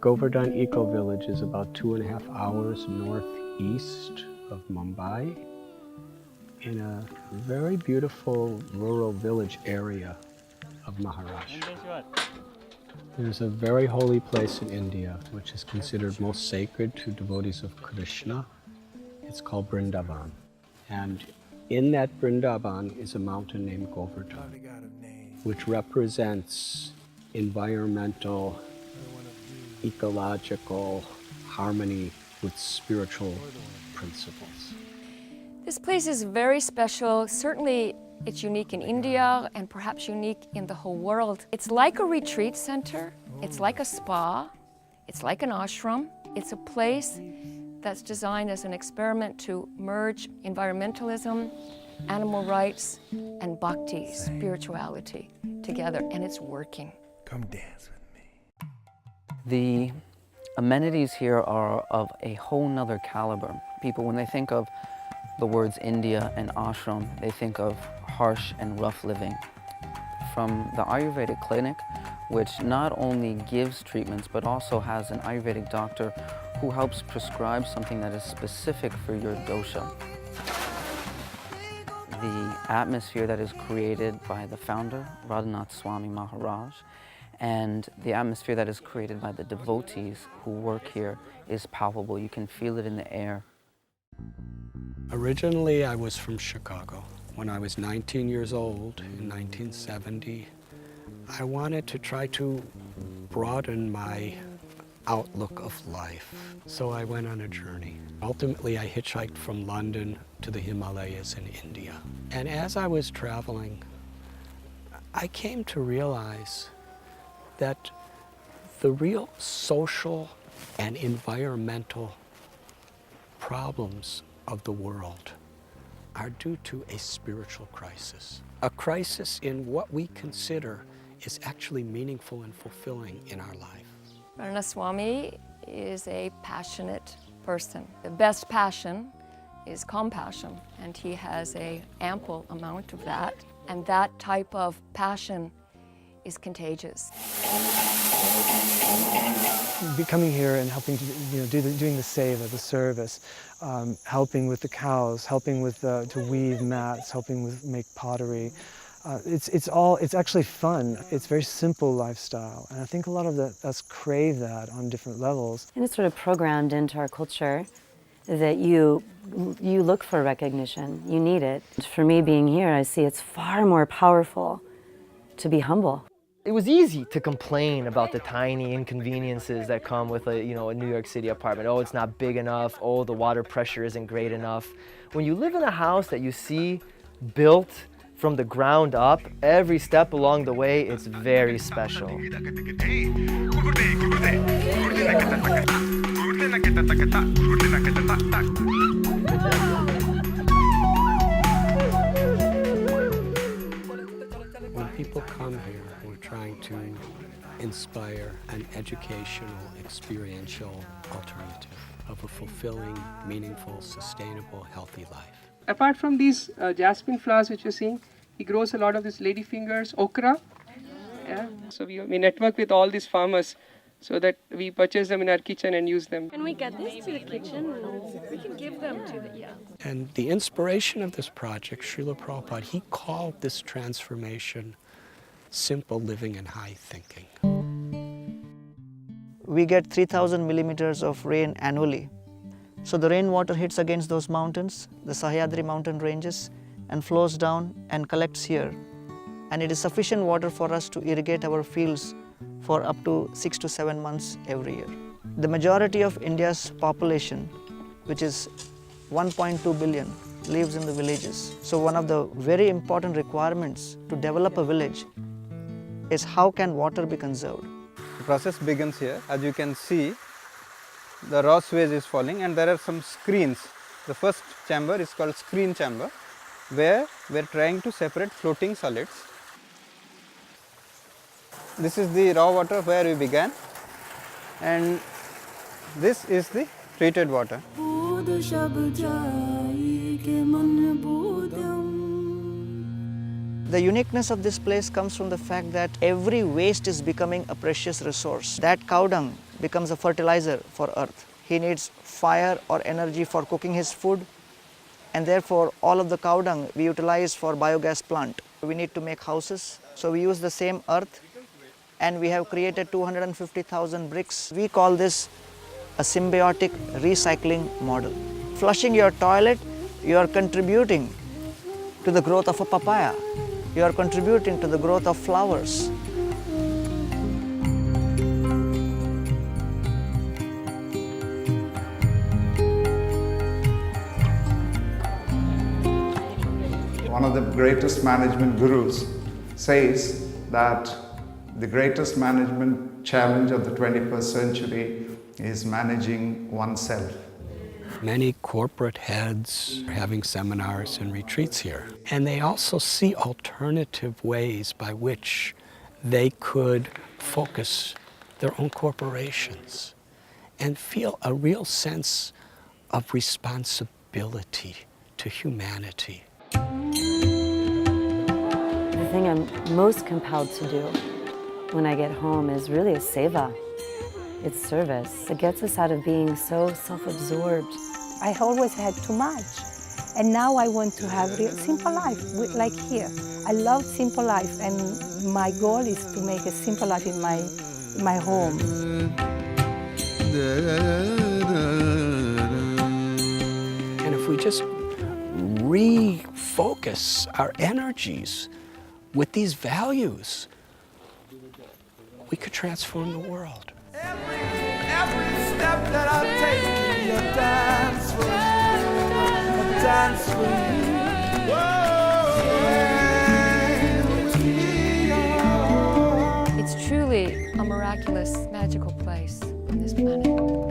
Govardhan Eco-Village is about 2.5 hours northeast of Mumbai in a very beautiful rural village area of Maharashtra. There's a very holy place in India which is considered most sacred to devotees of Krishna. It's called Vrindavan. And in that Vrindavan is a mountain named Govardhan, which represents environmental, ecological harmony with spiritual principles. This place is very special. Certainly it's unique in India and perhaps unique in the whole world. It's like a retreat center. It's like a spa. It's like an ashram. It's a place that's designed as an experiment to merge environmentalism, animal rights, and bhakti, spirituality, together, and it's working. Come dance with me. The amenities here are of a whole nother caliber. People, when they think of the words India and ashram, they think of harsh and rough living. From the Ayurvedic clinic, which not only gives treatments, but also has an Ayurvedic doctor who helps prescribe something that is specific for your dosha. The atmosphere that is created by the founder, Radhanath Swami Maharaj, and the atmosphere that is created by the devotees who work here is palpable. You can feel it in the air. Originally, I was from Chicago. When I was 19 years old in 1970, I wanted to try to broaden my outlook of life. So I went on a journey. Ultimately, I hitchhiked from London to the Himalayas in India. And as I was traveling, I came to realize that the real social and environmental problems of the world are due to a spiritual crisis. A crisis in what we consider is actually meaningful and fulfilling in our life. Radhanath Swami is a passionate person. The best passion is compassion, and he has an ample amount of that. And that type of passion is contagious. Coming here and helping to doing the seva, the service, helping with the cows, helping with to weave mats, helping with make pottery. It's actually fun. It's very simple lifestyle, and I think a lot of us crave that on different levels. And it's sort of programmed into our culture that you look for recognition. You need it. For me, being here, I see it's far more powerful to be humble. It was easy to complain about the tiny inconveniences that come with a New York City apartment. Oh, it's not big enough. Oh, the water pressure isn't great enough. When you live in a house that you see built from the ground up, every step along the way, it's very special. When people come here, we're trying to inspire an educational, experiential alternative of a fulfilling, meaningful, sustainable, healthy life. Apart from these jasmine flowers which you're seeing, he grows a lot of these ladyfingers, okra. Yeah. So we network with all these farmers so that we purchase them in our kitchen and use them. Can we get this to the kitchen? We can give them to the, And the inspiration of this project, Srila Prabhupada, he called this transformation simple living and high thinking. We get 3,000 millimeters of rain annually. So the rainwater hits against those mountains, the Sahyadri mountain ranges, and flows down and collects here. And it is sufficient water for us to irrigate our fields for up to 6 to 7 months every year. The majority of India's population, which is 1.2 billion, lives in the villages. So one of the very important requirements to develop a village is how can water be conserved. The process begins here. As you can see, the raw sewage is falling and there are some screens. The first chamber is called screen chamber, where we are trying to separate floating solids. This is the raw water where we began, and this is the treated water. The uniqueness of this place comes from the fact that every waste is becoming a precious resource. That cow dung becomes a fertilizer for earth. He needs fire or energy for cooking his food, and therefore all of the cow dung we utilize for biogas plant. We need to make houses, so we use the same earth, and we have created 250,000 bricks. We call this a symbiotic recycling model. Flushing your toilet, you are contributing to the growth of a papaya. You are contributing to the growth of flowers. One of the greatest management gurus says that the greatest management challenge of the 21st century is managing oneself. Many corporate heads are having seminars and retreats here. And they also see alternative ways by which they could focus their own corporations and feel a real sense of responsibility to humanity. The thing I'm most compelled to do when I get home is really a seva. It's service. It gets us out of being so self-absorbed. I always had too much, and now I want to have a simple life, like here. I love simple life, and my goal is to make a simple life in my home. And if we just refocus our energies with these values, we could transform the world. Every step that I take, you dance with me, dance with me. It's truly a miraculous, magical place on this planet.